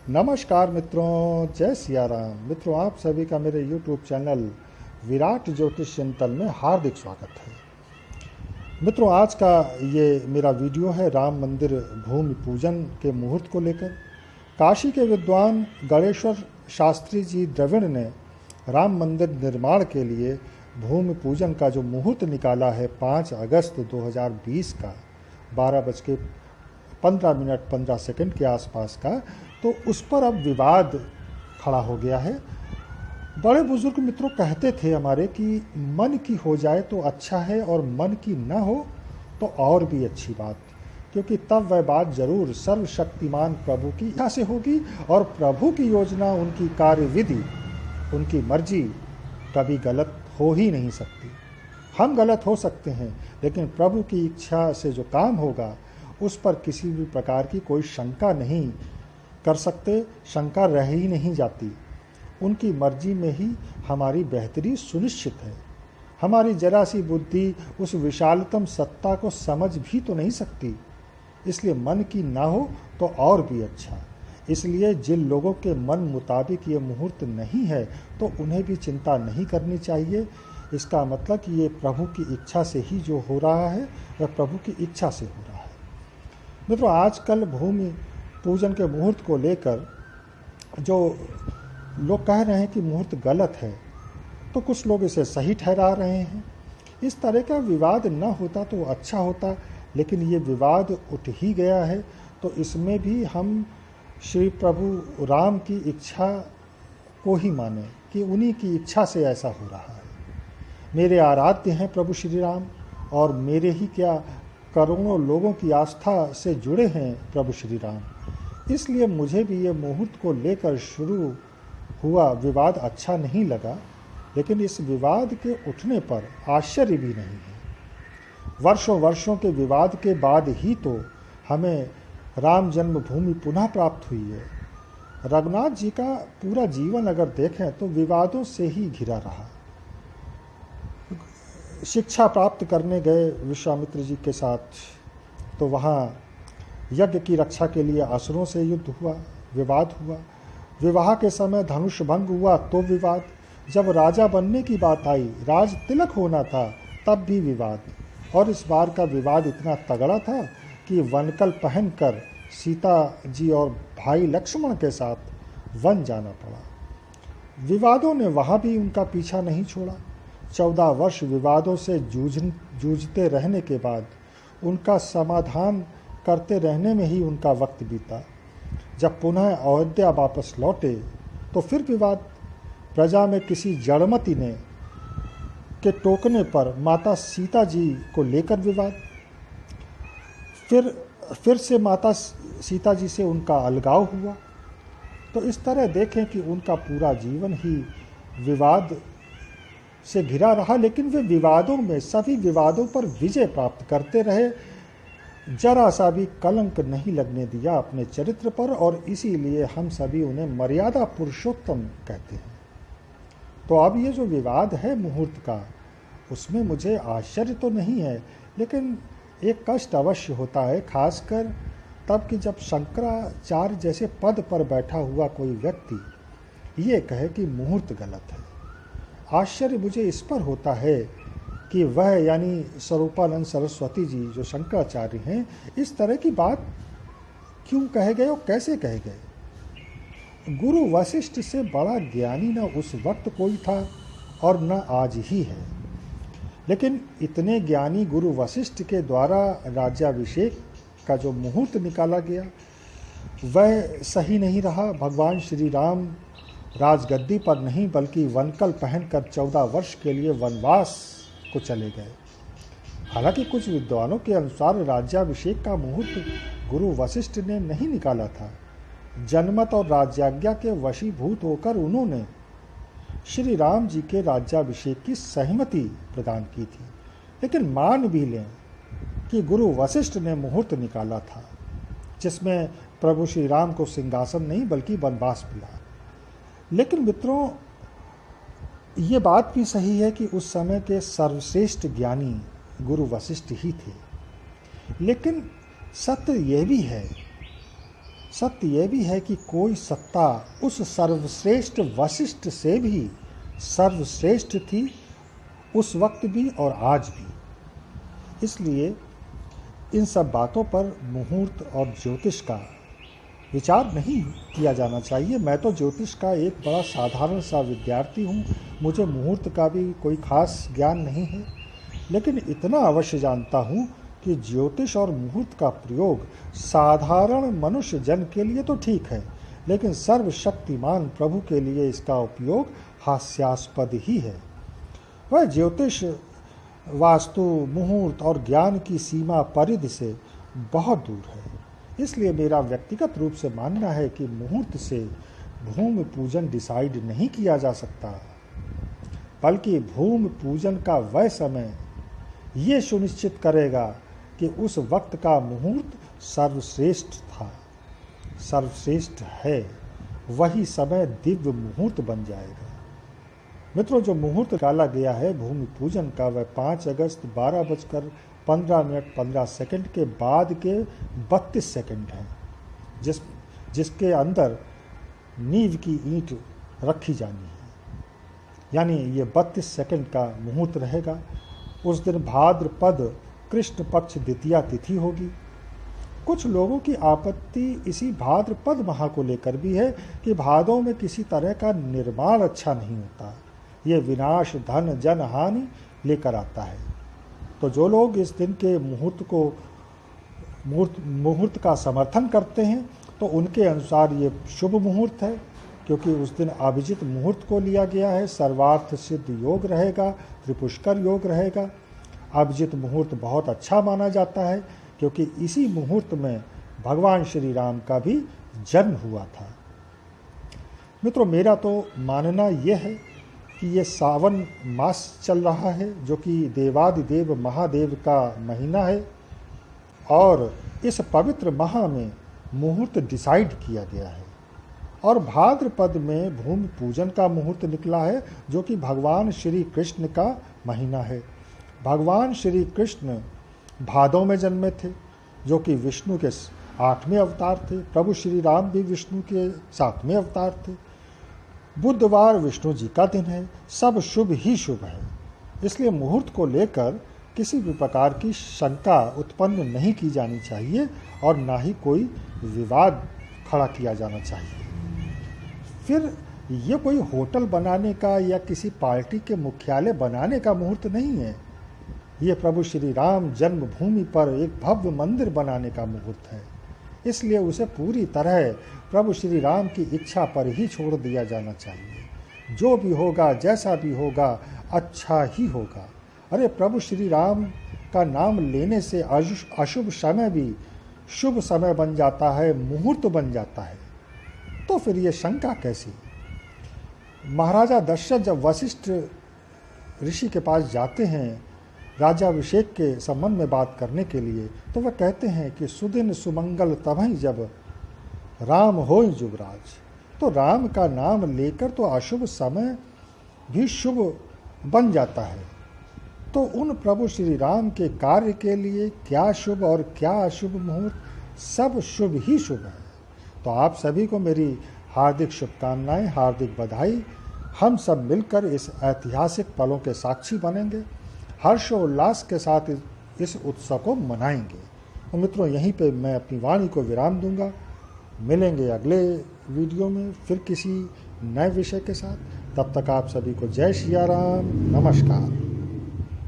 नमस्कार मित्रों, जय सिया राम। मित्रों, आप सभी का मेरे YouTube चैनल विराट ज्योतिष चिंतन में हार्दिक स्वागत है। मित्रों, आज का ये मेरा वीडियो है राम मंदिर भूमि पूजन के मुहूर्त को लेकर। काशी के विद्वान गणेश्वर शास्त्री जी द्रविड़ ने राम मंदिर निर्माण के लिए भूमि पूजन का जो मुहूर्त निकाला है 5 अगस्त 2020 का 12:15 के आसपास का, तो उस पर अब विवाद खड़ा हो गया है। बड़े बुजुर्ग मित्रों कहते थे हमारे कि मन की हो जाए तो अच्छा है और मन की न हो तो और भी अच्छी बात, क्योंकि तब वह बात जरूर सर्वशक्तिमान प्रभु की इच्छा से होगी और प्रभु की योजना, उनकी कार्यविधि, उनकी मर्जी कभी गलत हो ही नहीं सकती। हम गलत हो सकते हैं, लेकिन प्रभु की इच्छा से जो काम होगा उस पर किसी भी प्रकार की कोई शंका नहीं कर सकते, शंका रह ही नहीं जाती। उनकी मर्जी में ही हमारी बेहतरी सुनिश्चित है। हमारी जरा सी बुद्धि उस विशालतम सत्ता को समझ भी तो नहीं सकती, इसलिए मन की ना हो तो और भी अच्छा। इसलिए जिन लोगों के मन मुताबिक ये मुहूर्त नहीं है तो उन्हें भी चिंता नहीं करनी चाहिए। इसका मतलब कि ये प्रभु की इच्छा से ही जो हो रहा है वह प्रभु की इच्छा से हो रहा है। मित्रों, आजकल भूमि पूजन के मुहूर्त को लेकर जो लोग कह रहे हैं कि मुहूर्त गलत है, तो कुछ लोग इसे सही ठहरा रहे हैं। इस तरह का विवाद न होता तो अच्छा होता, लेकिन ये विवाद उठ ही गया है, तो इसमें भी हम श्री प्रभु राम की इच्छा को ही माने कि उन्हीं की इच्छा से ऐसा हो रहा है। मेरे आराध्य हैं प्रभु श्री राम, और मेरे ही क्या करोड़ों लोगों की आस्था से जुड़े हैं प्रभु श्री राम। इसलिए मुझे भी ये मुहूर्त को लेकर शुरू हुआ विवाद अच्छा नहीं लगा, लेकिन इस विवाद के उठने पर आश्चर्य भी नहीं है। वर्षों वर्षों के विवाद के बाद ही तो हमें राम जन्मभूमि पुनः प्राप्त हुई है। रघुनाथ जी का पूरा जीवन अगर देखें तो विवादों से ही घिरा रहा। शिक्षा प्राप्त करने गए विश्वामित्र जी के साथ, तो वहाँ यज्ञ की रक्षा के लिए असुरों से युद्ध हुआ, विवाद हुआ। विवाह के समय धनुष भंग हुआ तो विवाद। जब राजा बनने की बात आई, राज तिलक होना था, तब भी विवाद। और इस बार का विवाद इतना तगड़ा था कि वनकल पहनकर सीता जी और भाई लक्ष्मण के साथ वन जाना पड़ा। विवादों ने वहाँ भी उनका पीछा नहीं छोड़ा। 14 वर्ष विवादों से जूझते रहने के बाद उनका समाधान करते रहने में ही उनका वक्त बीता। जब पुनः अयोध्या वापस लौटे तो फिर विवाद। प्रजा में किसी जड़मती ने के टोकने पर माता सीता जी को लेकर विवाद। फिर से माता सीता जी से उनका अलगाव हुआ। तो इस तरह देखें कि उनका पूरा जीवन ही विवाद से घिरा रहा, लेकिन वे विवादों में, सभी विवादों पर विजय प्राप्त करते रहे। जरा सा भी कलंक नहीं लगने दिया अपने चरित्र पर, और इसीलिए हम सभी उन्हें मर्यादा पुरुषोत्तम कहते हैं। तो अब ये जो विवाद है मुहूर्त का, उसमें मुझे आश्चर्य तो नहीं है, लेकिन एक कष्ट अवश्य होता है, खासकर तब कि जब शंकराचार्य जैसे पद पर बैठा हुआ कोई व्यक्ति ये कहे कि मुहूर्त गलत है। आश्चर्य मुझे इस पर होता है कि वह, यानी स्वरूपानंद सरस्वती जी जो शंकराचार्य हैं, इस तरह की बात क्यों कहे गए और कैसे कहे गए। गुरु वशिष्ठ से बड़ा ज्ञानी न उस वक्त कोई था और न आज ही है, लेकिन इतने ज्ञानी गुरु वशिष्ठ के द्वारा राज्याभिषेक का जो मुहूर्त निकाला गया वह सही नहीं रहा। भगवान श्री राम राजगद्दी पर नहीं बल्कि वनकल पहनकर 14 वर्ष के लिए वनवास को चले गए। हालांकि कुछ विद्वानों के अनुसार राज्याभिषेक का मुहूर्त गुरु वशिष्ठ ने नहीं निकाला था। जनमत और राज्याज्ञा के वशीभूत होकर उन्होंने श्री राम जी के राज्याभिषेक की सहमति प्रदान की थी। लेकिन मान भी लें कि गुरु वशिष्ठ ने मुहूर्त निकाला था जिसमें प्रभु श्री राम को सिंहासन नहीं बल्कि वनवास मिला। लेकिन मित्रों, ये बात भी सही है कि उस समय के सर्वश्रेष्ठ ज्ञानी गुरु वशिष्ठ ही थे। लेकिन सत्य यह भी है सत्य यह भी है कि कोई सत्ता उस सर्वश्रेष्ठ वशिष्ठ से भी सर्वश्रेष्ठ थी, उस वक्त भी और आज भी। इसलिए इन सब बातों पर मुहूर्त और ज्योतिष का विचार नहीं किया जाना चाहिए। मैं तो ज्योतिष का एक बड़ा साधारण सा विद्यार्थी हूँ, मुझे मुहूर्त का भी कोई खास ज्ञान नहीं है, लेकिन इतना अवश्य जानता हूँ कि ज्योतिष और मुहूर्त का प्रयोग साधारण मनुष्य जन के लिए तो ठीक है, लेकिन सर्वशक्तिमान प्रभु के लिए इसका उपयोग हास्यास्पद ही है। वह ज्योतिष वास्तु, मुहूर्त और ज्ञान की सीमा परिधि से बहुत दूर है। इसलिए मेरा व्यक्तिगत रूप से मानना है कि मुहूर्त से भूमि पूजन डिसाइड नहीं किया जा सकता, बल्कि भूमि पूजन का वह समय ये सुनिश्चित करेगा कि उस वक्त का मुहूर्त सर्वश्रेष्ठ था, सर्वश्रेष्ठ है। वही समय दिव्य मुहूर्त बन जाएगा। मित्रों, जो मुहूर्त निकाला गया है भूमि पूजन का, वह 5 अगस्त 12:15 के बाद के 32 सेकंड हैं, जिसके अंदर नींव की ईंट रखी जानी है। यानी ये 32 सेकंड का मुहूर्त रहेगा। उस दिन भाद्रपद कृष्ण पक्ष द्वितीया तिथि होगी। कुछ लोगों की आपत्ति इसी भाद्रपद माह को लेकर भी है कि भादों में किसी तरह का निर्माण अच्छा नहीं होता, ये विनाश, धन, जन हानि लेकर आता है। तो जो लोग इस दिन के मुहूर्त का समर्थन करते हैं, तो उनके अनुसार ये शुभ मुहूर्त है, क्योंकि उस दिन अभिजित मुहूर्त को लिया गया है। सर्वार्थ सिद्ध योग रहेगा, त्रिपुष्कर योग रहेगा। अभिजित मुहूर्त बहुत अच्छा माना जाता है, क्योंकि इसी मुहूर्त में भगवान श्री राम का भी जन्म हुआ था। मित्रों, मेरा तो मानना यह है कि ये सावन मास चल रहा है, जो कि देवादिदेव महादेव का महीना है, और इस पवित्र माह में मुहूर्त डिसाइड किया गया है। और भाद्रपद में भूमि पूजन का मुहूर्त निकला है, जो कि भगवान श्री कृष्ण का महीना है। भगवान श्री कृष्ण भादों में जन्मे थे, जो कि विष्णु के 8वें अवतार थे। प्रभु श्री राम भी विष्णु के 7वें अवतार थे। बुधवार विष्णु जी का दिन है। सब शुभ ही शुभ है। इसलिए मुहूर्त को लेकर किसी भी प्रकार की शंका उत्पन्न नहीं की जानी चाहिए, और ना ही कोई विवाद खड़ा किया जाना चाहिए। फिर ये कोई होटल बनाने का या किसी पार्टी के मुख्यालय बनाने का मुहूर्त नहीं है। ये प्रभु श्री राम जन्मभूमि पर एक भव्य मंदिर बनाने का मुहूर्त है। इसलिए उसे पूरी तरह प्रभु श्री राम की इच्छा पर ही छोड़ दिया जाना चाहिए। जो भी होगा, जैसा भी होगा, अच्छा ही होगा। अरे, प्रभु श्री राम का नाम लेने से अशुभ समय भी शुभ समय बन जाता है, मुहूर्त बन जाता है। तो फिर ये शंका कैसी? महाराजा दशरथ जब वशिष्ठ ऋषि के पास जाते हैं राजाभिषेक के संबंध में बात करने के लिए, तो वह कहते हैं कि सुदिन सुमंगल तभई जब राम होई जुगराज। तो राम का नाम लेकर तो अशुभ समय भी शुभ बन जाता है। तो उन प्रभु श्री राम के कार्य के लिए क्या शुभ और क्या अशुभ मुहूर्त, सब शुभ ही शुभ है। तो आप सभी को मेरी हार्दिक शुभकामनाएं, हार्दिक बधाई। हम सब मिलकर इस ऐतिहासिक पलों के साक्षी बनेंगे, हर्षोल्लास के साथ इस उत्सव को मनाएंगे। तो मित्रों, यहीं पे मैं अपनी वाणी को विराम दूंगा। मिलेंगे अगले वीडियो में फिर किसी नए विषय के साथ। तब तक आप सभी को जय सिया राम, नमस्कार।